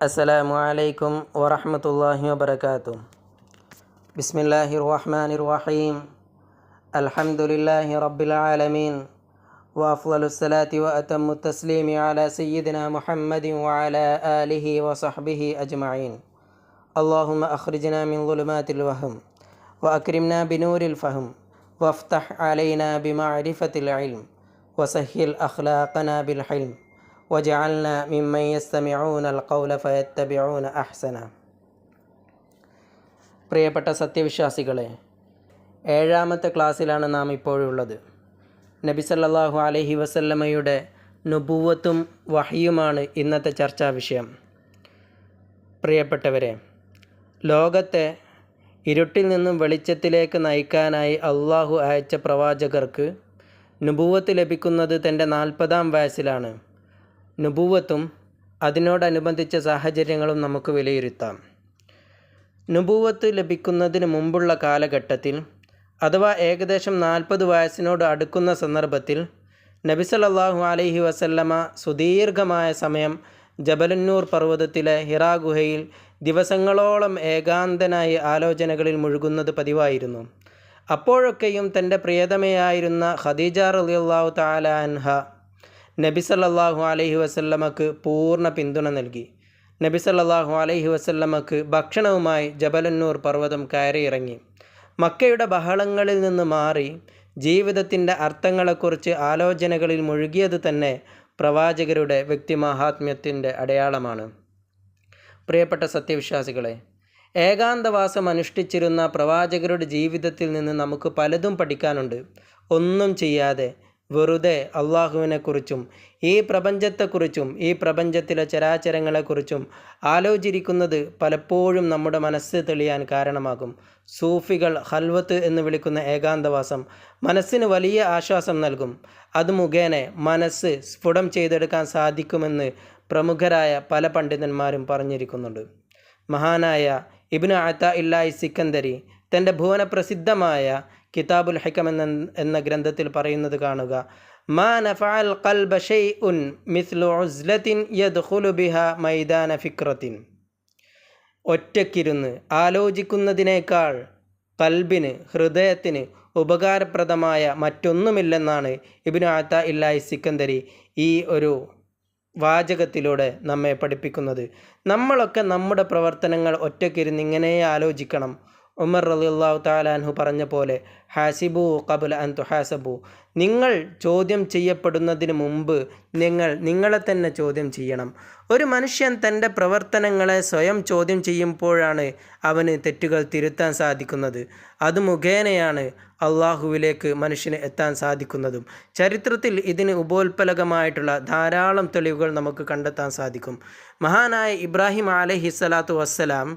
അസ്സലാമു അലൈക്കും വറഹ്മത്തുള്ളാഹി വബറകാതുഹു. ബിസ്മില്ലാഹിർ റഹ്മാനിർ റഹീം. അൽഹംദുലില്ലാഹി റബ്ബിൽ ആലമീൻ. വഅഫ്ളലുസ് സ്വലാത്തി വഅതമ്മുത് തസ്ലീമി അലാ സയ്യിദിനാ മുഹമ്മദിൻ വഅലാ ആലിഹി വസഹ്ബിഹി അജ്മഈൻ. അല്ലാഹുമ്മ അഖ്രിജ്നാ മിൻ ളുലുമാതിൽ വഹം വഅക്രിംനാ ബിനൂരിൽ ഫഹം വഫ്തഹ് അലൈനാ ബിമഅരിഫത്തിൽ ഇൽം വസഹ്ഹിൽ അഖ്ലാഖനാ ബിൽ ഹിൽം വജഅൽനാ മിമ്മൻ യസ്തമിഊനൽ ഖൗല ഫയത്തബിഊന അഹ്സന. പ്രിയപ്പെട്ട സത്യവിശ്വാസികളെ, 7ാമത്തെ ക്ലാസ്സിലാണ് നാം ഇപ്പോഴുള്ളത്. നബി സല്ലല്ലാഹു അലൈഹി വസല്ലമയുടെ നുബുവത്തും വഹ്യുമാണ് ഇന്നത്തെ ചർച്ചാ വിഷയം. പ്രിയപ്പെട്ടവരെ, ലോകത്തെ ഇരുട്ടിൽ നിന്നും വെളിച്ചത്തിലേക്ക് നയിക്കാനായി അള്ളാഹു അയച്ച പ്രവാചകർക്ക് നുബുവത്ത് ലഭിക്കുന്നത് തൻ്റെ 40ാം വയസ്സിലാണ്. നുബുവത്തും അതിനോടനുബന്ധിച്ച സാഹചര്യങ്ങളും നമുക്ക് വിലയിരുത്താം. നുബുവത്ത് ലഭിക്കുന്നതിന് മുമ്പുള്ള കാലഘട്ടത്തിൽ, അഥവാ ഏകദേശം 40 വയസ്സിനോട് അടുക്കുന്ന സന്ദർഭത്തിൽ, നബി സല്ലല്ലാഹു അലൈഹി വസല്ലമ സുദീർഘമായ സമയം ജബലുന്നൂർ പർവ്വതത്തിലെ ഹിറാ ഗുഹയിൽ ദിവസങ്ങളോളം ഏകാന്തനായി ആലോചനകളിൽ മുഴുകുന്നത് പതിവായിരുന്നു. അപ്പോഴൊക്കെയും തൻ്റെ പ്രിയതമയായിരുന്ന ഖദീജ റളിയല്ലാഹു തആല അൻഹ നബി സല്ലല്ലാഹു അലൈഹി വസല്ലമക്ക് പൂർണ്ണ പിന്തുണ നൽകി. നബി സല്ലല്ലാഹു അലൈഹി വസല്ലമക്ക് ഭക്ഷണവുമായി ജബലുന്നൂർ പർവ്വതം കയറിയിറങ്ങി. മക്കയുടെ ബഹളങ്ങളിൽ നിന്ന് മാറി ജീവിതത്തിൻ്റെ അർത്ഥങ്ങളെക്കുറിച്ച് ആലോചനകളിൽ മുഴുകിയത് തന്നെ പ്രവാചകരുടെ വ്യക്തിമാഹാത്മ്യത്തിൻ്റെ അടയാളമാണ്. പ്രിയപ്പെട്ട സത്യവിശ്വാസികളെ, ഏകാന്തവാസം അനുഷ്ഠിച്ചിരുന്ന പ്രവാചകരുടെ ജീവിതത്തിൽ നിന്ന് നമുക്ക് പലതും പഠിക്കാനുണ്ട്. ഒന്നും ചെയ്യാതെ വെറുതെ അള്ളാഹുവിനെക്കുറിച്ചും ഈ പ്രപഞ്ചത്തെക്കുറിച്ചും ഈ പ്രപഞ്ചത്തിലെ ചരാചരങ്ങളെക്കുറിച്ചും ആലോചിക്കുന്നത് പലപ്പോഴും നമ്മുടെ മനസ്സ് തെളിയാൻ കാരണമാകും. സൂഫികൾ ഖൽവത്ത് എന്ന് വിളിക്കുന്ന ഏകാന്തവാസം മനസ്സിന് വലിയ ആശ്വാസം നൽകും. അത് മുഖേന മനസ്സ് സ്ഫുടം ചെയ്തെടുക്കാൻ സാധിക്കുമെന്ന് പ്രമുഖരായ പല പണ്ഡിതന്മാരും പറഞ്ഞിരിക്കുന്നുണ്ട്. മഹാനായ ഇബ്നു അതാഇല്ലാഹി സിക്കന്ദരി തൻ്റെ ഭുവനപ്രസിദ്ധമായ കിതാബുൽ ഹികം എന്ന ഗ്രന്ഥത്തിൽ പറയുന്നത് കാണുക: മാ നഫഅൽ ഖൽബ ഷൈഉൻ മിസ്ലു ഉസ്ലത്തിൻ യദ്ഖുലു ബിഹാ മൈദാന ഫിക്രത്തിൻ. ഒറ്റയ്ക്കിരുന്ന് ആലോചിക്കുന്നതിനേക്കാൾ ഖൽബിന്, ഹൃദയത്തിന് ഉപകാരപ്രദമായ മറ്റൊന്നുമില്ലെന്നാണ് ഇബ്നു അതാഇല്ലാഹി സിക്കന്ദരി ഈ ഒരു വാചകത്തിലൂടെ നമ്മെ പഠിപ്പിക്കുന്നത്. നമ്മളൊക്കെ നമ്മുടെ പ്രവർത്തനങ്ങൾ ഒറ്റയ്ക്കിരുന്ന് ഇങ്ങനെ ആലോചിക്കണം. ഉമർ റളിയല്ലാഹു തആല അൻഹു പറഞ്ഞ പോലെ, ഹാസിബു ഖബ്ല അൻ തുഹാസബു. നിങ്ങൾ ചോദ്യം ചെയ്യപ്പെടുന്നതിന് മുമ്പ് നിങ്ങളെ തന്നെ ചോദ്യം ചെയ്യണം. ഒരു മനുഷ്യൻ തൻ്റെ പ്രവർത്തനങ്ങളെ സ്വയം ചോദ്യം ചെയ്യുമ്പോഴാണ് അവന് തെറ്റുകൾ തിരുത്താൻ സാധിക്കുന്നത്. അത് മുഖേനയാണ് അള്ളാഹുവിലേക്ക് മനുഷ്യന് എത്താൻ സാധിക്കുന്നതും. ചരിത്രത്തിൽ ഇതിന് ഉപോൽപ്പലകമായിട്ടുള്ള ധാരാളം തെളിവുകൾ നമുക്ക് കണ്ടെത്താൻ സാധിക്കും. മഹാനായ ഇബ്രാഹിം അലൈഹിസ്സലാത്തു വസ്സലാം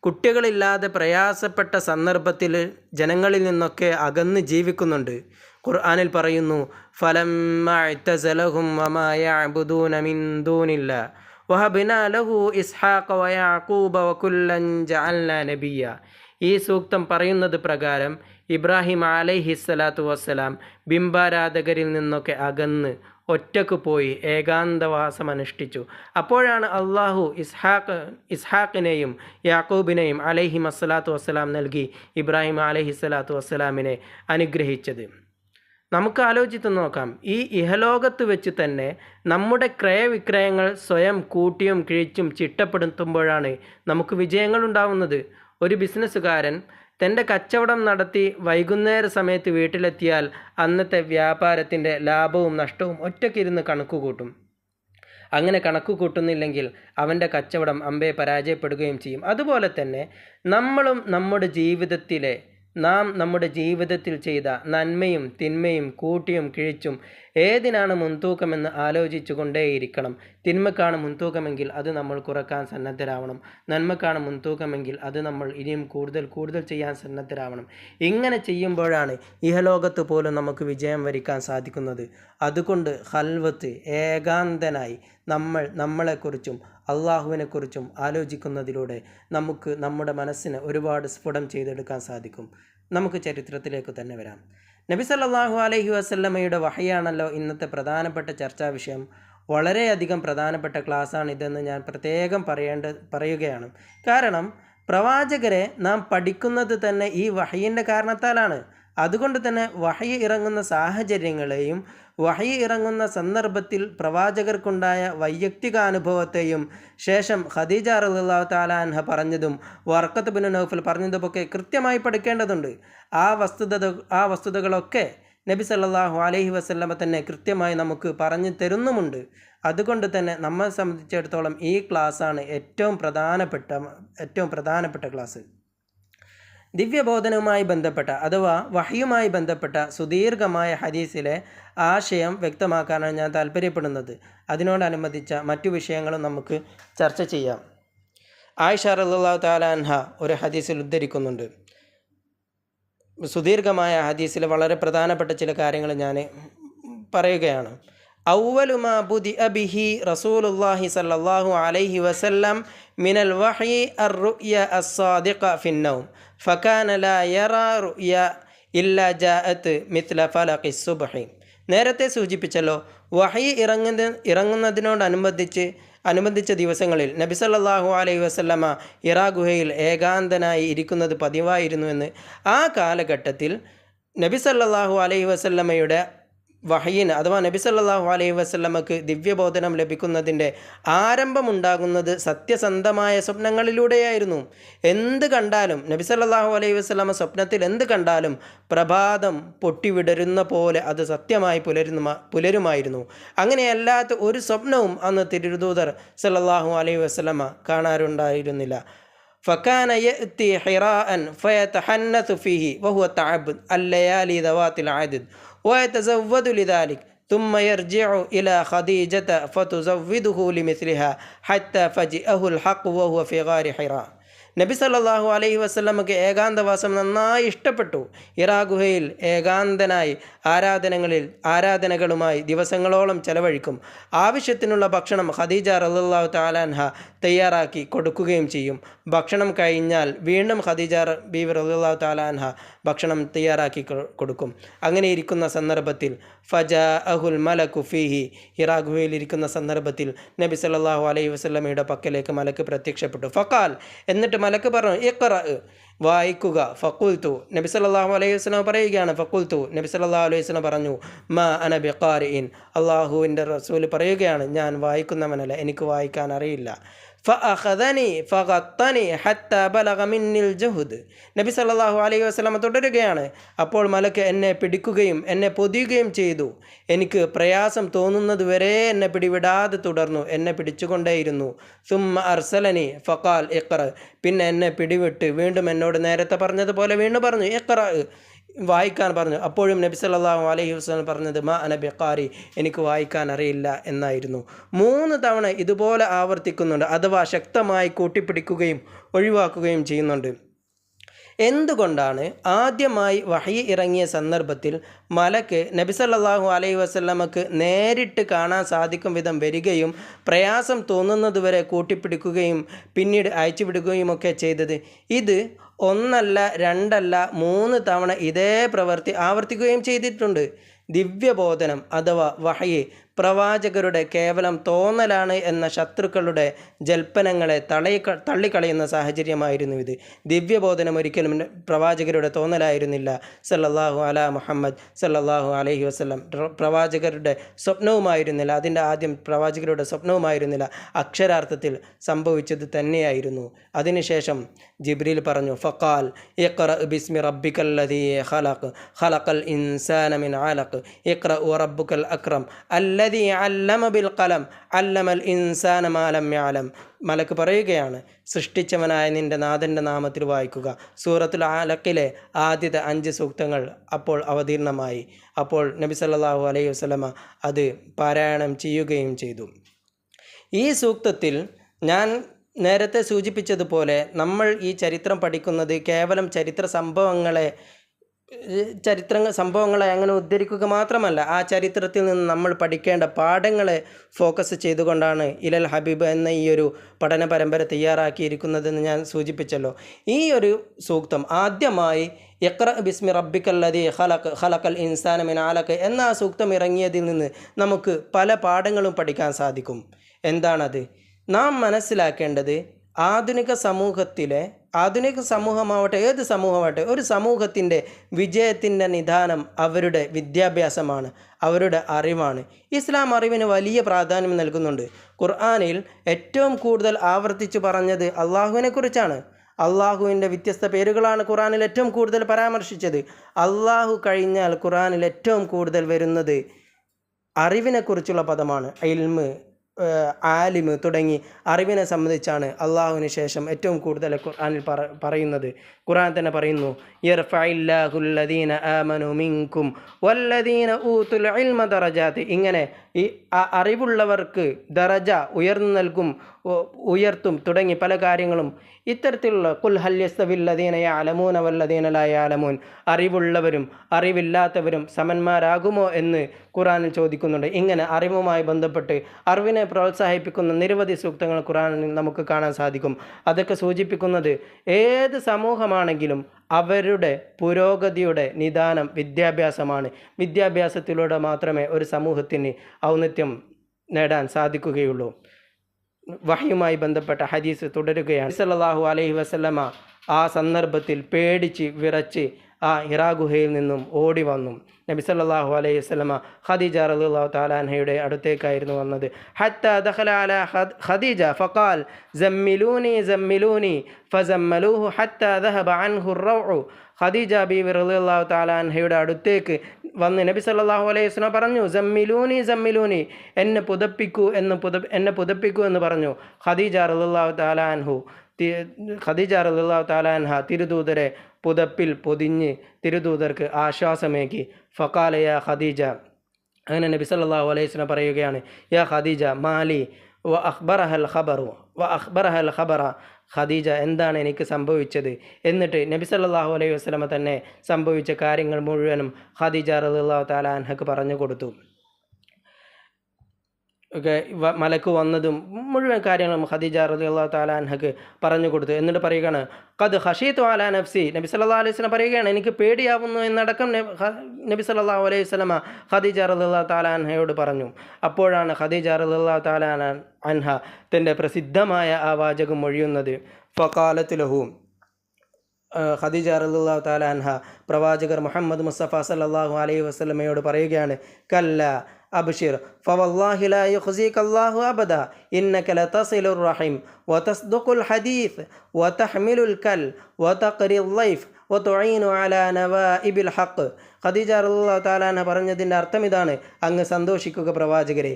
കുട്ടികളില്ലാതെ പ്രയാസപ്പെട്ട സന്ദർഭത്തിൽ ജനങ്ങളിൽ നിന്നൊക്കെ അകന്ന് ജീവിക്കുന്നുണ്ട്. ഖുർആനിൽ പറയുന്നു: ഫലമ്മ ഇഅ്തസലഹും വമാ യഅ്ബുദൂന മിൻ ദൂനില്ലാ വഹബ്നാ ലഹു ഇസ്ഹാഖ വയാഖൂബ വകുല്ലൻ ജഅൽനാ നബിയ്യ. ഈ സൂക്തം പറയുന്നത് പ്രകാരം ഇബ്രാഹിം അലൈഹിസ്സലാത്തു വസ്സലാം ബിംബാരാധകരിൽ നിന്നൊക്കെ അകന്ന് ഒറ്റക്ക് പോയി ഏകാന്തവാസം അനുഷ്ഠിച്ചു. അപ്പോഴാണ് അള്ളാഹു ഇസ്ഹാഖിനെയും യാക്കൂബിനെയും അലൈഹിമസ്സലാത്തു വസ്സലാം നൽകി ഇബ്രാഹിം അലൈഹിസ്സലാത്തു വസ്സലാമിനെ അനുഗ്രഹിച്ചത്. നമുക്ക് ആലോചിച്ച് നോക്കാം. ഈ ഇഹലോകത്ത് വെച്ച് തന്നെ നമ്മുടെ ക്രയവിക്രയങ്ങൾ സ്വയം കൂട്ടിയും കിഴിച്ചും ചിട്ടപ്പെടുത്തുമ്പോഴാണ് നമുക്ക് വിജയങ്ങൾ ഉണ്ടാവുന്നത്. ഒരു ബിസിനസ്സുകാരൻ തൻ്റെ കച്ചവടം നടത്തി വൈകുന്നേര സമയത്ത് വീട്ടിലെത്തിയാൽ അന്നത്തെ വ്യാപാരത്തിൻ്റെ ലാഭവും നഷ്ടവും ഒറ്റയ്ക്കിരുന്ന് കണക്കുകൂട്ടും. അങ്ങനെ കണക്ക് കൂട്ടുന്നില്ലെങ്കിൽ അവൻ്റെ കച്ചവടം അമ്പേ പരാജയപ്പെടുകയും ചെയ്യും. അതുപോലെ തന്നെ നമ്മളും നമ്മുടെ ജീവിതത്തിൽ ചെയ്ത നന്മയും തിന്മയും കൂട്ടിയും കിഴിച്ചും ഏതിനാണ് മുൻതൂക്കമെന്ന് ആലോചിച്ചു കൊണ്ടേയിരിക്കണം. തിന്മക്കാണ് മുൻതൂക്കമെങ്കിൽ അത് നമ്മൾ കുറക്കാൻ സന്നദ്ധരാവണം. നന്മക്കാണ് മുൻതൂക്കമെങ്കിൽ അത് നമ്മൾ ഇനിയും കൂടുതൽ ചെയ്യാൻ സന്നദ്ധരാവണം. ഇങ്ങനെ ചെയ്യുമ്പോഴാണ് ഇഹലോകത്ത് പോലും നമുക്ക് വിജയം വരിക്കാൻ സാധിക്കുന്നത്. അതുകൊണ്ട് ഖൽവത്ത്, ഏകാന്തനായി നമ്മളെക്കുറിച്ചും അള്ളാഹുവിനെക്കുറിച്ചും ആലോചിക്കുന്നതിലൂടെ നമുക്ക് നമ്മുടെ മനസ്സിനെ ഒരുപാട് സ്ഫുടം ചെയ്തെടുക്കാൻ സാധിക്കും. നമുക്ക് ചരിത്രത്തിലേക്ക് തന്നെ വരാം. നബി സല്ലല്ലാഹു അലൈഹി വസല്ലമയുടെ വഹയാണല്ലോ ഇന്നത്തെ പ്രധാനപ്പെട്ട ചർച്ചാ വിഷയം. വളരെയധികം പ്രധാനപ്പെട്ട ക്ലാസ്സാണ് ഇതെന്ന് ഞാൻ പ്രത്യേകം പറയുകയാണ്. കാരണം പ്രവാചകരെ നാം പഠിക്കുന്നത് തന്നെ ഈ വഹയിൻ്റെ കാരണത്താലാണ്. അതുകൊണ്ട് തന്നെ വഹയി ഇറങ്ങുന്ന സാഹചര്യങ്ങളെയും വഹയി ഇറങ്ങുന്ന സന്ദർഭത്തിൽ പ്രവാചകർക്കുണ്ടായ വൈയക്തികാനുഭവത്തെയും ശേഷം ഖദീജ റളിയല്ലാഹു തആല അൻഹ പറഞ്ഞതും വർഖത്ത് ബിൻ നൗഫൽ പറഞ്ഞതുമൊക്കെ കൃത്യമായി പഠിക്കേണ്ടതുണ്ട്. ആ വസ്തുതകളൊക്കെ നബി സല്ലല്ലാഹു അലൈഹി വസല്ലമ തന്നെ കൃത്യമായി നമുക്ക് പറഞ്ഞു തരുന്നുമുണ്ട്. അതുകൊണ്ട് തന്നെ നമ്മെ സംബന്ധിച്ചിടത്തോളം ഈ ക്ലാസ്സാണ് ഏറ്റവും പ്രധാനപ്പെട്ട ക്ലാസ്. ദിവ്യബോധനവുമായി ബന്ധപ്പെട്ട അഥവാ വഹയുമായി ബന്ധപ്പെട്ട സുദീർഘമായ ഹദീസിലെ ആശയം വ്യക്തമാക്കാനാണ് ഞാൻ താല്പര്യപ്പെടുന്നത്. അതിനോടനുബന്ധിച്ച മറ്റു വിഷയങ്ങളും നമുക്ക് ചർച്ച ചെയ്യാം. ആയിഷ റളിയല്ലാഹു തആല അൻഹ ഒരു ഹദീസിൽ ഉദ്ധരിക്കുന്നുണ്ട്. സുദീർഘമായ ഹദീസിൽ വളരെ പ്രധാനപ്പെട്ട ചില കാര്യങ്ങൾ ഞാൻ പറയുകയാണ്. അവ്വലു മാ ബുദിഅ ബിഹി റസൂലുള്ളാഹി സ്വല്ലല്ലാഹു അലൈഹി വസല്ലം മിനൽ വഹയി അർ-റുഅ്യ അസ്-സാദിഖ ഫിൻ-നൗം ഫകാന ലാ യറാ റുഅ്യ ഇല്ലാ ജാഅത് മിത്ല ഫലഖി സുബ്ഹി. നേരത്തെ സൂചിപ്പിച്ചല്ലോ, വഹയി ഇറങ്ങുന്നതിനോടനുബന്ധിച്ച ദിവസങ്ങളിൽ നബി സല്ലല്ലാഹു അലൈഹി വസല്ലമ ഹിറാ ഗുഹയിൽ ഏകാന്തനായി ഇരിക്കുന്നത് പതിവായിരുന്നുവെന്ന്. ആ കാലഘട്ടത്തിൽ നബി സല്ലല്ലാഹു അലൈഹി വസല്ലമയുടെ വഹയിന് അഥവാ നബി സല്ലല്ലാഹു അലൈഹി വസല്ലമക്ക് ദിവ്യബോധനം ലഭിക്കുന്നതിൻ്റെ ആരംഭമുണ്ടാകുന്നത് സത്യസന്ധമായ സ്വപ്നങ്ങളിലൂടെയായിരുന്നു. എന്ത് കണ്ടാലും നബി സല്ലല്ലാഹു അലൈഹി വസല്ലമ സ്വപ്നത്തിൽ എന്ത് കണ്ടാലും പ്രഭാതം പൊട്ടിവിടരുന്ന പോലെ അത് സത്യമായി പുലരുമായിരുന്നു. അങ്ങനെയല്ലാത്ത ഒരു സ്വപ്നവും അന്ന് തിരുദൂതർ സല്ലല്ലാഹു അലൈഹി വസല്ലമ കാണാറുണ്ടായിരുന്നില്ല. ഫകാന യഅതി ഹിറാഅൻ ഫയതഹന്നസു ഫീഹി വഹുവ തഅബ്ബുദ് അല്ലയാലി ദവാത്തിൽ അദദ് ويتزود لذلك ثم يرجع إلى خديجة فتزوده لمثلها حتى فجئه الحق وهو في غار حراء. നബി സല്ലല്ലാഹു അലൈഹി വസല്ലമക്ക് ഏകാന്തവാസം നന്നായി ഇഷ്ടപ്പെട്ടു. ഹിറാ ഗുഹയിൽ ഏകാന്തനായി ആരാധനകളുമായി ദിവസങ്ങളോളം ചെലവഴിക്കും. ആവശ്യത്തിനുള്ള ഭക്ഷണം ഖദീജ റളിയല്ലാഹു തആല അൻഹ തയ്യാറാക്കി കൊടുക്കുകയും ചെയ്യും. ഭക്ഷണം കഴിഞ്ഞാൽ വീണ്ടും ഖദീജ ബീവി റളിയല്ലാഹു തആല അൻഹ ഭക്ഷണം തയ്യാറാക്കി കൊടുക്കും. അങ്ങനെ ഇരിക്കുന്ന സന്ദർഭത്തിൽ ഫജാഅഹുൽ മലക്കു ഫീഹി, ഹിറാ ഗുഹയിൽ ഇരിക്കുന്ന സന്ദർഭത്തിൽ നബി സല്ലല്ലാഹു അലൈഹി വസല്ലമയുടെ പക്കലേക്ക് മലക്ക് പ്രത്യക്ഷപ്പെട്ടു. ഫഖാൽ, എന്നിട്ട് മലക്ക് പറഞ്ഞു, ഇഖ്റ, വായിക്കുക. ഫഖുൽതു, നബി സല്ലല്ലാഹു അലൈഹി വസല്ലം പറയുകയാണ്. ഫഖുൽതു, നബി സല്ലല്ലാഹു അലൈഹി വസല്ലം പറഞ്ഞു, മാ അന ബിഖാരിഇൻ, അല്ലാഹുവിൻ്റെ റസൂൽ പറയുകയാണ്, ഞാൻ വായിക്കുന്നവനല്ല, എനിക്ക് വായിക്കാൻ അറിയില്ല. ഫഅഖദനി ഫഗത്തനി ഹത്ത ബലഗ മിന്നിൽ ജുഹദ്. നബി സല്ലല്ലാഹു അലൈഹി വസല്ലം തുടരുകയാണ്, അപ്പോൾ മലക്ക് എന്നെ പിടിക്കുകയും എന്നെ പൊതിയുകയും ചെയ്തു. എനിക്ക് പ്രയാസം തോന്നുന്നതുവരെ എന്നെ പിടിവിടാതെ തുടർന്നു, എന്നെ പിടിച്ചുകൊണ്ടേയിരുന്നു. സുമ്മ അർസലനി ഫഖാൽ ഇഖ്റ, പിന്നെ എന്നെ പിടിവിട്ട് വീണ്ടും എന്നോട് നേരത്തെ പറഞ്ഞതുപോലെ വീണ്ടും പറഞ്ഞു, ഇഖ്റ, വായിക്കാൻ പറഞ്ഞു. അപ്പോഴും നബി സല്ലല്ലാഹു അലൈഹി വസല്ലം പറഞ്ഞത് മാ അന ബിഖാരി, എനിക്ക് വായിക്കാൻ അറിയില്ല എന്നായിരുന്നു. 3 തവണ ഇതുപോലെ ആവർത്തിക്കുന്നുണ്ട്, അഥവാ ശക്തമായി കൂട്ടിപ്പിടിക്കുകയും ഒഴിവാക്കുകയും ചെയ്യുന്നുണ്ട്. എന്തുകൊണ്ടാണ് ആദ്യമായി വഹയി ഇറങ്ങിയ സന്ദർഭത്തിൽ മലക്ക് നബി സല്ലല്ലാഹു അലൈഹി വസല്ലമക്ക് നേരിട്ട് കാണാൻ സാധിക്കും വിധം വരികയും പ്രയാസം തോന്നുന്നതുവരെ കൂട്ടിപ്പിടിക്കുകയും പിന്നീട് അയച്ചുവിടുകയും ഒക്കെ ചെയ്തത്? ഇത് 1 അല്ല 2 അല്ല 3 തവണ ഇതേ പ്രവൃത്തി ആവർത്തിക്കുകയും ചെയ്തിട്ടുണ്ട്. ദിവ്യബോധനം അഥവാ വഹയി പ്രവാചകരുടെ കേവലം തോന്നലാണ് എന്ന ശത്രുക്കളുടെ ജൽപ്പനങ്ങളെ തള്ളിക്കളയുന്ന സാഹചര്യമായിരുന്നു ഇത്. ദിവ്യബോധനം ഒരിക്കലും പ്രവാചകരുടെ തോന്നലായിരുന്നില്ല. സല്ലല്ലാഹു അലാ മുഹമ്മദ് സല്ലല്ലാഹു അലൈഹി വസല്ലം പ്രവാചകരുടെ സ്വപ്നവുമായിരുന്നില്ല. അതിൻ്റെ ആദ്യം പ്രവാചകരുടെ സ്വപ്നവുമായിരുന്നില്ല, അക്ഷരാർത്ഥത്തിൽ സംഭവിച്ചത് തന്നെയായിരുന്നു. അതിനുശേഷം ജിബ്രീൽ പറഞ്ഞു, ഫഖാൽ ഇഖ്റ ബിസ്മി റബ്ബിക്കല്ലദീ ഖലഖൽ ഇൻസാന മിൻ അലഖ് ഇഖ്റ വറബ്ബുക്കൽ അക്രം അല്ലദീ അല്ലമ ബിൽ ഖലം അല്ലമൽ ഇൻസാന മാ ലം യഅലം. മലക്ക് പറയുകയാണ്, സൃഷ്ടിച്ചവനായ നിൻ്റെ നാഥൻ്റെ നാമത്തിൽ വായിക്കുക. സൂറത്തുൽ അലഖിലെ ആദ്യത്തെ 5 സൂക്തങ്ങൾ അപ്പോൾ അവതീർണമായി. അപ്പോൾ നബി സല്ലല്ലാഹു അലൈഹി വസല്ലമ അത് പാരായണം ചെയ്യുകയും ചെയ്തു. ഈ സൂക്തത്തിൽ ഞാൻ നേരത്തെ സൂചിപ്പിച്ചതുപോലെ നമ്മൾ ഈ ചരിത്രം പഠിക്കുന്നത് കേവലം ചരിത്ര സംഭവങ്ങളെ സംഭവങ്ങളെ അങ്ങനെ ഉദ്ധരിക്കുക മാത്രമല്ല, ആ ചരിത്രത്തിൽ നിന്ന് നമ്മൾ പഠിക്കേണ്ട പാഠങ്ങളെ ഫോക്കസ് ചെയ്തുകൊണ്ടാണ് ഇലൽ ഹബീബ് എന്ന ഈ ഒരു പഠന പരമ്പര തയ്യാറാക്കിയിരിക്കുന്നതെന്ന് ഞാൻ സൂചിപ്പിച്ചല്ലോ. ഈ ഒരു സൂക്തം ആദ്യമായി ഇഖ്റ ബിസ്മി റബ്ബിക്കല്ലദീ ഖലഖൽ ഇൻസാന മിൻ അലഖ് എന്ന ആ സൂക്തം ഇറങ്ങിയതിൽ നിന്ന് നമുക്ക് പല പാഠങ്ങളും പഠിക്കാൻ സാധിക്കും. എന്താണത്? നാം മനസ്സിലാക്കേണ്ടത് ആധുനിക സമൂഹമാവട്ടെ, ഏത് സമൂഹമാവട്ടെ, ഒരു സമൂഹത്തിൻ്റെ വിജയത്തിൻ്റെ നിദാനം അവരുടെ വിദ്യാഭ്യാസമാണ്, അവരുടെ അറിവാണ്. ഇസ്ലാം അറിവിന് വലിയ പ്രാധാന്യം നൽകുന്നുണ്ട്. ഖുർആനിൽ ഏറ്റവും കൂടുതൽ ആവർത്തിച്ചു പറഞ്ഞത് അള്ളാഹുവിനെക്കുറിച്ചാണ്. അള്ളാഹുവിൻ്റെ വ്യത്യസ്ത പേരുകളാണ് ഖുർആനിൽ ഏറ്റവും കൂടുതൽ പരാമർശിച്ചത്. അള്ളാഹു കഴിഞ്ഞാൽ ഖുർആനിൽ ഏറ്റവും കൂടുതൽ വരുന്നത് അറിവിനെക്കുറിച്ചുള്ള പദമാണ്. ഇൽമ്, ആലിമ് തുടങ്ങി അറിവിനെ സംബന്ധിച്ചാണ് അള്ളാഹുവിന് ശേഷം ഏറ്റവും കൂടുതൽ ഖുർആനിൽ പറയുന്നത്. ഖുർആൻ തന്നെ പറയുന്നു, യർഫഇല്ലാഹുല്ലദീന ആമനു മിൻകും വല്ലദീന ഊതുൽ ഇൽമ ദറജാത്ത്. ഇങ്ങനെ ഈ അറിവുള്ളവർക്ക് ദറജ ഉയർത്തും തുടങ്ങി പല കാര്യങ്ങളും ഇത്തരത്തിലുള്ള ഖുൽ ഹൽ യസ്തവില്ലദീന യഅലമൂന വല്ലദീന ലാ യഅലമൂൻ, അറിവുള്ളവരും അറിവില്ലാത്തവരും സമന്മാരാകുമോ എന്ന് ഖുർആനിൽ ചോദിക്കുന്നുണ്ട്. ഇങ്ങനെ അറിവുമായി ബന്ധപ്പെട്ട് അറിവിനെ പ്രോത്സാഹിപ്പിക്കുന്ന നിരവധി സൂക്തങ്ങൾ ഖുർആനിൽ നമുക്ക് കാണാൻ സാധിക്കും. അതൊക്കെ സൂചിപ്പിക്കുന്നത് ഏത് സമൂഹമാണെങ്കിലും അവരുടെ പുരോഗതിയുടെ നിദാനം വിദ്യാഭ്യാസമാണ്. വിദ്യാഭ്യാസത്തിലൂടെ മാത്രമേ ഒരു സമൂഹത്തിന് ഔന്നത്യം നേടാൻ സാധിക്കുകയുള്ളൂ. വഹ്യുമായി ബന്ധപ്പെട്ട ഹദീസ് തുടരുകയാണ്. സല്ലല്ലാഹു അലൈഹി വസല്ലമ ആ സന്ദർഭത്തിൽ പേടിച്ച് വിറച്ച് ആ ഹിറാ ഗുഹയിൽ നിന്നും ഓടി വന്നു. നബി സല്ലല്ലാഹു അലൈഹി വസല്ലമ ഖദീജ റളിയല്ലാഹു തആല അൻഹയുടെ അടുത്തേക്കായിരുന്നു വന്നത്. ഹത്താ ദഖല അലാ ഖദീജ ഫഖാൽ സമ്മിലൂനി ഫസമ്മലൂഹു ഹത്താ ദഹബ അൻഹു റൗഉ. ഖദീജ ബീവി റളിയല്ലാഹു തആല അൻഹയുടെ അടുത്തേക്ക് വന്ന് നബി സല്ലല്ലാഹു അലൈഹി വസല്ലം പറഞ്ഞു, സമ്മിലൂനി എന്നെ പുതപ്പിക്കൂ എന്ന് പറഞ്ഞു. ഖദീജ റളിയല്ലാഹു തആല അൻഹ തിരുദൂതരെ പുതപ്പിൽ പൊതിഞ്ഞ് തിരുദൂതർക്ക് ആശ്വാസമേകി. ഫഖാല യാ ഖദീജ, അങ്ങനെ നബി സല്ലല്ലാഹു അലൈഹി വസല്ലം പറയുകയാണ്, യാ ഖദീജ മാലി വ അഖ്ബറഹൽ ഖബറ. ഖദീജ, എന്താണ് എനിക്ക് സംഭവിച്ചത്? എന്നിട്ട് നബി സല്ലല്ലാഹു അലൈഹി വസല്ലം തന്നെ സംഭവിച്ച കാര്യങ്ങൾ മുഴുവനും ഖദീജ റളിയല്ലാഹു തആല അൻഹക്ക് പറഞ്ഞു കൊടുത്തു. മലക്ക് വന്നതും മുഴുവൻ കാര്യങ്ങളും ഖദീജ റളിയല്ലാഹു തആല അൻഹക്ക് പറഞ്ഞു കൊടുത്തു. എന്നിട്ട് പറയുകയാണ്, ഖദ് ഖശീതു അലാ നഫ്സി. നബി സല്ലല്ലാഹു അലൈഹി വസല്ലം പറയുകയാണ്, എനിക്ക് പേടിയാവുന്നു എന്നടക്കം നബി സല്ലല്ലാഹു അലൈഹി വസല്ലം ഖദീജ റളിയല്ലാഹു തആല അൻഹയോട് പറഞ്ഞു. അപ്പോഴാണ് ഖദീജ റളിയല്ലാഹു തആല അൻഹ തൻ്റെ പ്രസിദ്ധമായ ആ വാചകം മൊഴിയുന്നത്. ഫഖാലത്ത് ലഹു, ഖദീജ റളിയല്ലാഹു തആല അൻഹ പ്രവാചകർ മുഹമ്മദ് മുസ്തഫ സല്ലല്ലാഹു അലൈഹി വസല്ലമയോട് പറയുകയാണ്, കല്ല അബ്ശിർ ഫവല്ലാഹി ലാ യുഖ്സിക അല്ലാഹു അബദ ഇന്നക ലതസിലുർ റഹിം വതസ്ദുഖുൽ ഹദീസ് വതഹ്മിലുൽ കൽ വതഖ്രിൽ ളൈഫ് വതുഈനു അലാ നവാഇബിൽ ഹഖ്. ഖദീജ റളിയല്ലാഹു തആല അൻഹ പറഞ്ഞതിൻ്റെ അർത്ഥം ഇതാണ്, അങ്ങ് സന്തോഷിക്കുക പ്രവാചകരെ,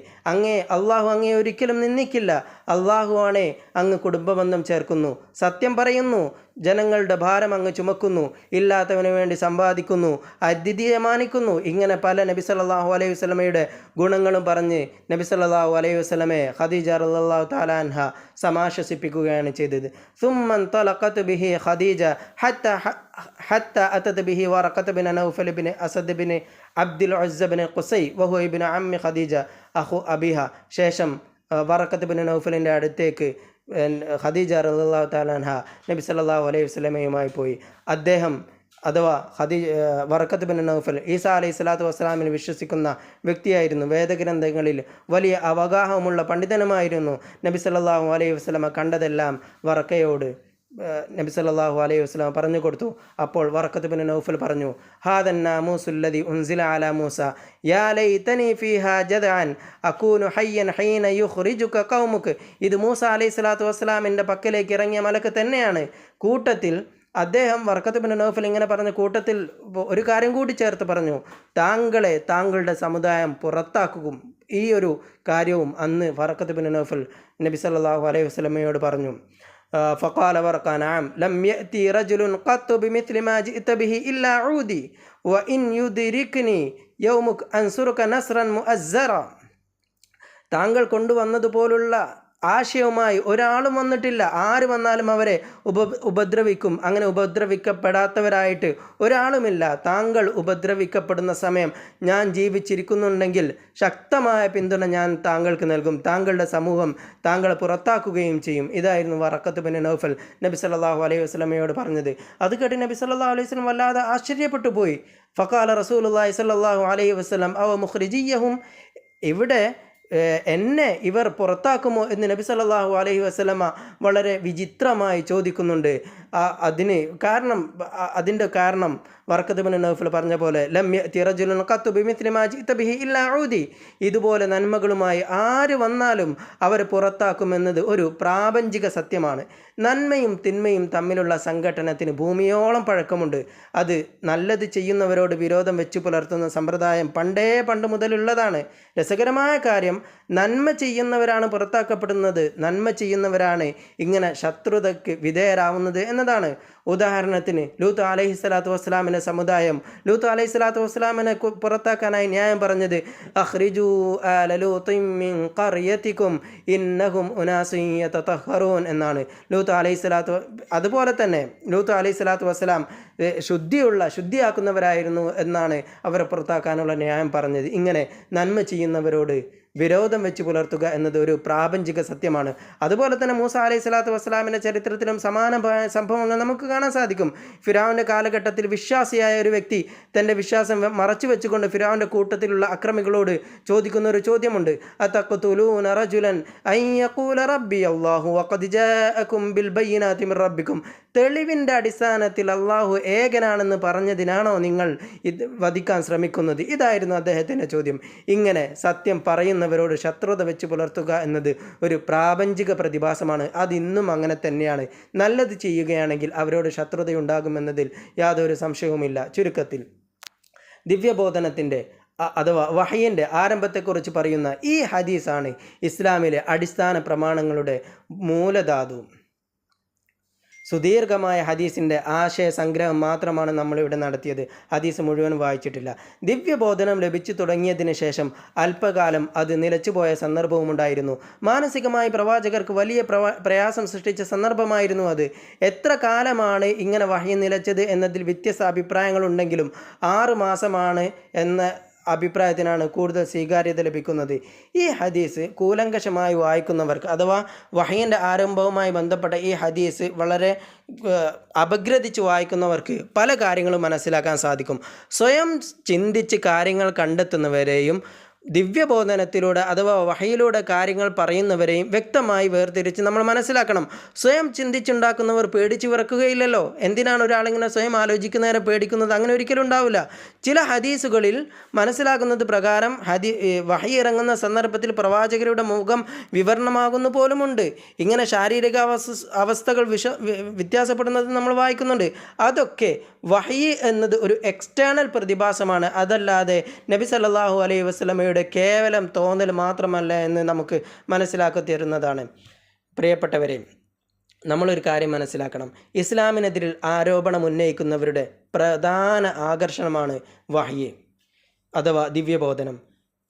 അള്ളാഹു അങ്ങേ ഒരിക്കലും നിന്ദിക്കില്ല. അള്ളാഹു ആണേ അങ്ങ് കുടുംബബന്ധം ചേർക്കുന്നു, സത്യം പറയുന്നു, ജനങ്ങളുടെ ഭാരം അങ്ങ് ചുമക്കുന്നു, ഇല്ലാത്തവന് വേണ്ടി സമ്പാദിക്കുന്നു, അതിഥിയെ മാനിക്കുന്നു. ഇങ്ങനെ പല നബി സല്ലല്ലാഹു അലൈഹി വസല്ലമയുടെ ഗുണങ്ങളും പറഞ്ഞ് നബി സല്ലല്ലാഹു അലൈഹി വസല്ലമയെ ഖദീജ റളിയല്ലാഹു തആല അൻഹ സമാശ്വസിപ്പിക്കുകയാണ് ചെയ്തത്. സുമ്മൻ തലഖത് ബിഹി ഖദീജ ഹത്ത അതത് ബിഹി വറഖത്ത് ബിൻ നൗഫൽ ബിൻ അസദ് ബിൻ അബ്ദുൽ ഉസ്സ ബിൻ ഖുസൈ വഹുവ ഇബ്നു അമ്മി ഖദീജ അഖു അബിഹ. ശേഷം വറഖത്ത് ബിൻ നൗഫലിൻ്റെ അടുത്തേക്ക് ഖദീജ റളിയല്ലാഹു തആല അൻഹ നബി സല്ലല്ലാഹു അലൈഹി വസല്ലമയുമായി പോയി. അദ്ദേഹം അഥവാ വറഖത്ത് ബിൻ നൗഫൽ ഈസാ അലൈഹി സ്വലാത്തു വസ്സലാമിൽ വിശ്വസിക്കുന്ന വ്യക്തിയായിരുന്നു. വേദഗ്രന്ഥങ്ങളിൽ വലിയ അവഗാഹമുള്ള പണ്ഡിതനുമായിരുന്നു. നബി സല്ലല്ലാഹു അലൈഹി വസല്ലമ കണ്ടതെല്ലാം വറഖയോട് നബി സല്ലല്ലാഹു അലൈഹി വസല്ലം പറഞ്ഞു കൊടുത്തു. അപ്പോൾ വറഖത്ത് ബിൻ നൗഫൽ പറഞ്ഞു, ഹാദൻ നാമൂസുല്ലദി ഉൻസില അലാ മൂസ യാ ലൈതനി ഫീഹാ ജദഅൻ അകൂനു ഹയ്യൻ ഹീന യുഖ്രിജുക ഖൗമുക. ഇത് മൂസ അലൈഹി സ്വലാത്തു വസ്സലാമിൻ്റെ പക്കലേക്ക് ഇറങ്ങിയ മലക്ക് തന്നെയാണ്. കൂട്ടത്തിൽ അദ്ദേഹം വറഖത്ത് ബിൻ നൗഫൽ ഇങ്ങനെ പറഞ്ഞ കൂട്ടത്തിൽ ഒരു കാര്യം കൂടി ചേർത്ത് പറഞ്ഞു, താങ്കളുടെ സമുദായം പുറത്താക്കും. ഈ ഒരു കാര്യവും അന്ന് വറഖത്ത് ബിൻ നൗഫൽ നബി സല്ലല്ലാഹു അലൈഹി വസല്ലമയോട് പറഞ്ഞു. ഫഖാല വറഖ നഅം ലം യഅതി റജുലുൻ ഖത്തു ബിമിത്ലി മാ ജിഅത ബിഹി ഇല്ലാ ഊദി വഇൻ യുദ്രിക്നി യൗമുക അൻസുറുക നസ്റൻ മുഅസ്സറ. താങ്കൾ കൊണ്ടുവന്നതുപോലുള്ള ആശയവുമായി ഒരാളും വന്നിട്ടില്ല. ആര് വന്നാലും അവരെ ഉപദ്രവിക്കും. അങ്ങനെ ഉപദ്രവിക്കപ്പെടാത്തവരായിട്ട് ഒരാളുമില്ല. താങ്കൾ ഉപദ്രവിക്കപ്പെടുന്ന സമയം ഞാൻ ജീവിച്ചിരിക്കുന്നുണ്ടെങ്കിൽ ശക്തമായ പിന്തുണ ഞാൻ താങ്കൾക്ക് നൽകും. താങ്കളുടെ സമൂഹം താങ്കളെ പുറത്താക്കുകയും ചെയ്യും. ഇതായിരുന്നു വറഖത്ത് ബിൻ നൗഫൽ നബി സല്ലല്ലാഹു അലൈഹി വസല്ലമയോട് പറഞ്ഞത്. അത് കേട്ട് നബി സല്ലല്ലാഹു അലൈഹി വസല്ലം വല്ലാതെ ആശ്ചര്യപ്പെട്ടു പോയി. ഫഖാല റസൂലുള്ളാഹി സ്വല്ലല്ലാഹു അലൈഹി വസല്ലം അവ മുഖ്രിജിയഹും, ഇവിടെ എന്നെ ഇവർ പുറത്താക്കുമോ എന്ന് നബി സല്ലല്ലാഹു അലൈഹി വസല്ലമ വളരെ വിചിത്രമായി ചോദിക്കുന്നുണ്ട്. അതിൻ്റെ കാരണം വറഖത്ത് ബിൻ നൗഫൽ പറഞ്ഞ പോലെ ലം യഅതി റജുലുൻ ഖത്തു ബിമിത്ലി മാ ജിഅത ബിഹി ഇല്ലാ ഊദി, ഇതുപോലെ നന്മകളുമായി ആര് വന്നാലും അവരെ പുറത്താക്കുമെന്നത് ഒരു പ്രാപഞ്ചിക സത്യമാണ്. നന്മയും തിന്മയും തമ്മിലുള്ള സംഘട്ടനത്തിന് ഭൂമിയോളം പഴക്കമുണ്ട്. അത് നല്ലത് ചെയ്യുന്നവരോട് വിരോധം വെച്ചു പുലർത്തുന്ന സമ്പ്രദായം പണ്ട് മുതലുള്ളതാണ്. രസകരമായ കാര്യം, നന്മ ചെയ്യുന്നവരാണ് പുറത്താക്കപ്പെടുന്നത്, നന്മ ചെയ്യുന്നവരാണ് ഇങ്ങനെ ശത്രുതയ്ക്ക് വിധേയരാവുന്നത് എന്നതാണ്. ഉദാഹരണത്തിന് ലൂത്ത് അലൈഹിസ്സലാത്തു വസ്സലാമിൻ്റെ സമുദായം ലൂത്ത് അലൈഹിസ്സലാത്തു വസ്സലാമിനെ പുറത്താക്കാനായി ന്യായം പറഞ്ഞത് അഖ്രിജൂ ആല ലൂത്തിൻ മിൻ ഖർയതികും ഇന്നഹും ഉനാസുൻ യതതഹറൂൻ എന്നാണ്. അതുപോലെ തന്നെ ലൂത്ത് അലൈഹിസ്സലാത്തു വസ്സലാം ശുദ്ധിയാക്കുന്നവരായിരുന്നു എന്നാണ് അവരെ പുറത്താക്കാനുള്ള ന്യായം പറഞ്ഞത്. ഇങ്ങനെ നന്മ ചെയ്യുന്നവരോട് വിരോധം വെച്ച് പുലർത്തുക എന്നത് ഒരു പ്രാപഞ്ചിക സത്യമാണ്. അതുപോലെ തന്നെ മൂസ അലൈഹിസ്സലാത്തു വസ്സലാമിൻ്റെ ചരിത്രത്തിലും സമാനമായ സംഭവങ്ങൾ നമുക്ക് കാണാൻ സാധിക്കും. ഫിർഔന്റെ കാലഘട്ടത്തിൽ വിശ്വാസിയായ ഒരു വ്യക്തി തൻ്റെ വിശ്വാസം മറച്ചു വെച്ചുകൊണ്ട് ഫിർഔന്റെ കൂട്ടത്തിലുള്ള അക്രമികളോട് ചോദിക്കുന്ന ഒരു ചോദ്യമുണ്ട്. അതഖ്തുലൂന റജുലൻ അൻ യഖൂല റബ്ബി അല്ലാഹു വഖദ് ജാഅകും ബിൽ ബയ്യിനാതി മിർ റബ്ബിക്കും, തെളിവിൻ്റെ അടിസ്ഥാനത്തിൽ അള്ളാഹു ഏകനാണെന്ന് പറഞ്ഞതിനാണോ നിങ്ങൾ ഇത് വധിക്കാൻ ശ്രമിക്കുന്നത്? ഇതായിരുന്നു അദ്ദേഹത്തിൻ്റെ ചോദ്യം. ഇങ്ങനെ സത്യം പറയുന്നവരോട് ശത്രുത വെച്ച് പുലർത്തുക എന്നത് ഒരു പ്രാപഞ്ചിക പ്രതിഭാസമാണ്. അതിന്നും അങ്ങനെ തന്നെയാണ്. നല്ലത് ചെയ്യുകയാണെങ്കിൽ അവരോട് ശത്രുതയുണ്ടാകുമെന്നതിൽ യാതൊരു സംശയവുമില്ല. ചുരുക്കത്തിൽ ദിവ്യബോധനത്തിൻ്റെ അഥവാ വഹയിൻ്റെ ആരംഭത്തെക്കുറിച്ച് പറയുന്ന ഈ ഹദീസാണ് ഇസ്ലാമിലെ അടിസ്ഥാന പ്രമാണങ്ങളുടെ മൂലധാതു. സുദീർഘമായ ഹദീസിൻ്റെ ആശയ സംഗ്രഹം മാത്രമാണ് നമ്മളിവിടെ നടത്തിയത്. ഹദീസ് മുഴുവൻ വായിച്ചിട്ടില്ല. ദിവ്യബോധനം ലഭിച്ചു തുടങ്ങിയതിന് ശേഷം അല്പകാലം അത് നിലച്ചുപോയ സന്ദർഭവുമുണ്ടായിരുന്നു. മാനസികമായി പ്രവാചകർക്ക് വലിയ പ്രയാസം സൃഷ്ടിച്ച സന്ദർഭമായിരുന്നു അത്. എത്ര കാലമാണ് ഇങ്ങനെ വഹി നിലച്ചത് എന്നതിൽ വ്യത്യസ്ത അഭിപ്രായങ്ങളുണ്ടെങ്കിലും 6 മാസമാണ് എന്ന അഭിപ്രായത്തിനാണ് കൂടുതൽ സ്വീകാര്യത ലഭിക്കുന്നത്. ഈ ഹദീസ് കൂലങ്കഷമായി വായിക്കുന്നവർക്ക് അഥവാ വഹയിൻ്റെ ആരംഭവുമായി ബന്ധപ്പെട്ട ഈ ഹദീസ് വളരെ അപഗ്രഥിച്ച് വായിക്കുന്നവർക്ക് പല കാര്യങ്ങളും മനസ്സിലാക്കാൻ സാധിക്കും. സ്വയം ചിന്തിച്ച് കാര്യങ്ങൾ കണ്ടെത്തുന്നവരെയും ദിവ്യബോധനത്തിലൂടെ അഥവാ വഹയിലൂടെ കാര്യങ്ങൾ പറയുന്നവരെയും വ്യക്തമായി വേർതിരിച്ച് നമ്മൾ മനസ്സിലാക്കണം. സ്വയം ചിന്തിച്ചുണ്ടാക്കുന്നവർ പേടിച്ച് വിറക്കുകയില്ലല്ലോ. എന്തിനാണ് ഒരാളിങ്ങനെ സ്വയം ആലോചിക്കുന്നവരെ പേടിക്കുന്നത്? അങ്ങനെ ഒരിക്കലും ഉണ്ടാവില്ല. ചില ഹദീസുകളിൽ മനസ്സിലാക്കുന്നത് പ്രകാരം വഹി ഇറങ്ങുന്ന സന്ദർഭത്തിൽ പ്രവാചകരുടെ മുഖം വിവരണമാകുന്നു പോലുമുണ്ട്. ഇങ്ങനെ ശാരീരിക അവസ്ഥകൾ വ്യത്യാസപ്പെടുന്നത് നമ്മൾ വായിക്കുന്നുണ്ട്. അതൊക്കെ വഹി എന്നത് ഒരു എക്സ്റ്റേണൽ പ്രതിഭാസമാണ്. അതല്ലാതെ നബി സല്ലല്ലാഹു അലൈഹി വസല്ലമയുടെ കേവലം തോന്നൽ മാത്രമല്ല എന്ന് നമുക്ക് മനസ്സിലാക്കി തരുന്നതാണ്. പ്രിയപ്പെട്ടവരെ, നമ്മളൊരു കാര്യം മനസ്സിലാക്കണം. ഇസ്ലാമിനെതിരിൽ ആരോപണം ഉന്നയിക്കുന്നവരുടെ പ്രധാന ആകർഷണമാണ് വഹി അഥവാ ദിവ്യബോധനം.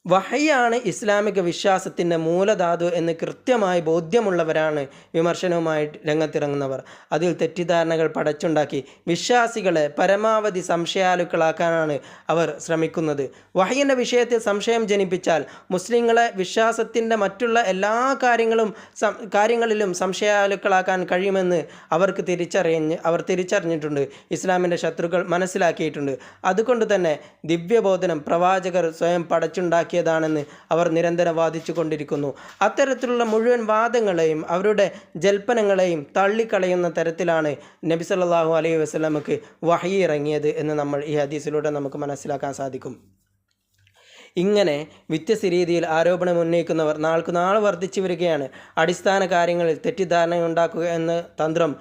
വഹയാണ് ഇസ്ലാമിക വിശ്വാസത്തിൻ്റെ മൂലധാതു എന്ന് കൃത്യമായി ബോധ്യമുള്ളവരാണ് വിമർശനവുമായി രംഗത്തിറങ്ങുന്നവർ. അതിൽ തെറ്റിദ്ധാരണകൾ പടച്ചുണ്ടാക്കി വിശ്വാസികളെ പരമാവധി സംശയാലുക്കളാക്കാനാണ് അവർ ശ്രമിക്കുന്നത്. വഹയിൻ്റെ വിഷയത്തിൽ സംശയം ജനിപ്പിച്ചാൽ മുസ്ലിങ്ങളെ വിശ്വാസത്തിൻ്റെ മറ്റുള്ള എല്ലാ കാര്യങ്ങളിലും സംശയാലുക്കളാക്കാൻ കഴിയുമെന്ന് അവർ തിരിച്ചറിഞ്ഞിട്ടുണ്ട്. ഇസ്ലാമിൻ്റെ ശത്രുക്കൾ മനസ്സിലാക്കിയിട്ടുണ്ട്. അതുകൊണ്ട് തന്നെ ദിവ്യബോധനം പ്രവാചകർ സ്വയം പടച്ചുണ്ടാക്കി ാണെന്ന് അവർ നിരന്തരം വാദിച്ചു കൊണ്ടിരിക്കുന്നു. അത്തരത്തിലുള്ള മുഴുവൻ വാദങ്ങളെയും അവരുടെ ജൽപ്പനങ്ങളെയും തള്ളിക്കളയുന്ന തരത്തിലാണ് നബി സല്ലല്ലാഹു അലൈഹി വസല്ലമക്ക് വഹി ഇറങ്ങിയത് എന്ന് നമ്മൾ ഈ ഹദീസിലൂടെ നമുക്ക് മനസ്സിലാക്കാൻ സാധിക്കും. ഇങ്ങനെ വ്യത്യസ്ത രീതിയിൽ ആരോപണം ഉന്നയിക്കുന്നവർ നാൾക്കുനാൾ വർദ്ധിച്ചു വരികയാണ്. അടിസ്ഥാന കാര്യങ്ങളിൽ തെറ്റിദ്ധാരണയുണ്ടാക്കുക എന്ന തന്ത്രം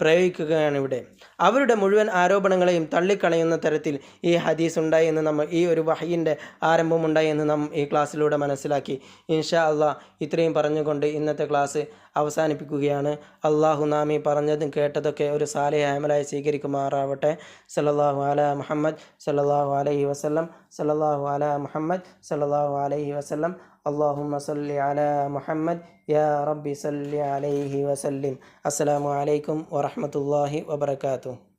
പ്രയോഗിക്കുകയാണ് ഇവിടെ. അവരുടെ മുഴുവൻ ആരോപണങ്ങളെയും തള്ളിക്കളയുന്ന തരത്തിൽ ഈ ഹദീസ് ഉണ്ടായി എന്ന് നമ്മൾ ഈ ഒരു വഹയിൻ്റെ ആരംഭമുണ്ടായി എന്ന് നാം ഈ ക്ലാസ്സിലൂടെ മനസ്സിലാക്കി. ഇൻഷാ അള്ളാഹ് ഇത്രയും പറഞ്ഞുകൊണ്ട് ഇന്നത്തെ ക്ലാസ് അവസാനിപ്പിക്കുകയാണ്. അള്ളാഹു നാം ഈ പറഞ്ഞതും കേട്ടതൊക്കെ ഒരു സാലിഹ അമലായി സ്വീകരിക്കുമാറാവട്ടെ. സല്ലല്ലാഹു അലാ മുഹമ്മദ് സല്ലല്ലാഹു അലൈഹി വസല്ലം. സല്ലല്ലാഹു അലാ മുഹമ്മദ് സല്ലല്ലാഹു അലൈഹി വസല്ലം. اللهم صل على محمد يا رب صل عليه وسلم. السلام عليكم ورحمة الله وبركاته.